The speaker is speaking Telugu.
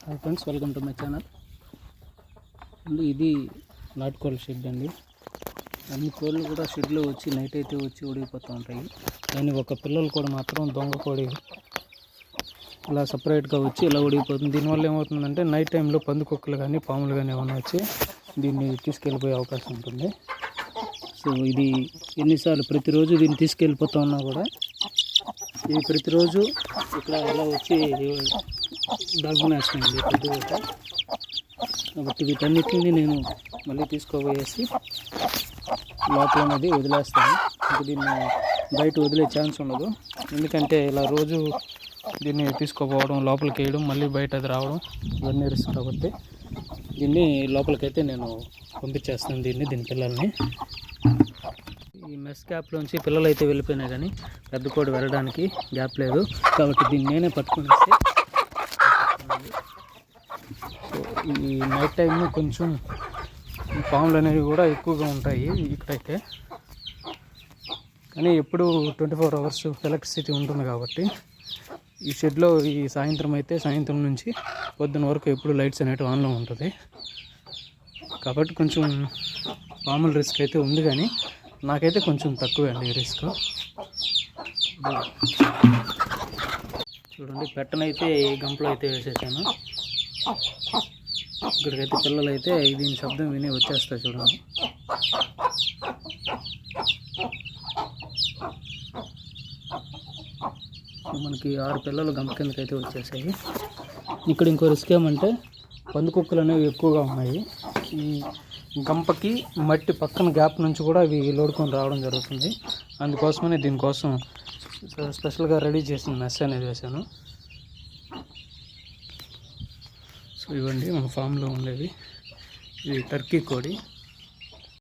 Hi friends, welcome to my channel. ఇది నాటుకోళ్ళ షెడ్ అండి. అన్ని కోళ్ళు కూడా షెడ్లో వచ్చి నైట్ అయితే వచ్చి ఉడిగిపోతూ ఉంటాయి. కానీ ఒక పిల్లలు కూడా మాత్రం దొంగ కోడి ఇలా సపరేట్గా వచ్చి ఇలా ఉడిగిపోతుంది. దీనివల్ల ఏమవుతుందంటే నైట్ టైంలో పందికొక్కులు కానీ పాములు కానీ ఏమైనా వచ్చి దీన్ని తీసుకెళ్ళిపోయే అవకాశం ఉంటుంది. సో ఇది ఎన్నిసార్లు ప్రతిరోజు దీన్ని తీసుకెళ్ళిపోతూ ఉన్నా కూడా ఇది ప్రతిరోజు ఇక్కడ ఎలా వచ్చి దాగునేస్తుంది పొద్దుట. కాబట్టి వీటన్నిటిని నేను మళ్ళీ తీసుకోబోయేసి లోపల అనేది వదిలేస్తాను. ఇంకా దీన్ని బయట వదిలే ఛాన్స్ ఉండదు. ఎందుకంటే ఇలా రోజు దీన్ని తీసుకోపోవడం, లోపలికి వేయడం, మళ్ళీ బయట అది రావడం ఇవన్నీ రిస్క్. కాబట్టి దీన్ని లోపలికైతే నేను పంపించేస్తాను దీని పిల్లల్ని. ఈ మెస్ గ్యాప్లోంచి పిల్లలు అయితే వెళ్ళిపోయినాయి, కానీ పెద్ద కోడి వెళ్ళడానికి గ్యాప్ లేదు. కాబట్టి దీన్ని నేనే పట్టుకునేసి సో ఈ నైట్ టైంలో కొంచెం పాములు అనేవి కూడా ఎక్కువగా ఉంటాయి ఇక్కడైతే. కానీ ఎప్పుడు 24 hours ఎలక్ట్రిసిటీ ఉంటుంది కాబట్టి ఈ షెడ్లో ఈ సాయంత్రం నుంచి పొద్దున వరకు ఎప్పుడు లైట్స్ అనేవి ఆన్లో ఉంటుంది. కాబట్టి కొంచెం పాముల రిస్క్ అయితే ఉంది, కానీ నాకైతే కొంచెం తక్కువే అండి రిస్క్. చూడండి, పెట్టనైతే ఈ గంపలో అయితే వేసేసాను. ఇక్కడికైతే పిల్లలు అయితే దీని శబ్దం విని వచ్చేస్తాయి. చూడండి, మనకి 6 పిల్లలు గంప కిందకైతే వచ్చేసాయి. ఇక్కడ ఇంకో రిస్క్ ఏమంటే పందికొక్కులు అనేవి ఎక్కువగా ఉన్నాయి. ఈ గంపకి మట్టి పక్కన గ్యాప్ నుంచి కూడా అవి లోడుకొని రావడం జరుగుతుంది. అందుకోసమనే దీనికోసం స్పెషల్గా రెడీ చేసిన మెస్ అనేది వేసాను. సో ఇవ్వండి మన ఫామ్లో ఉండేవి. ఇది టర్కీ కోడి.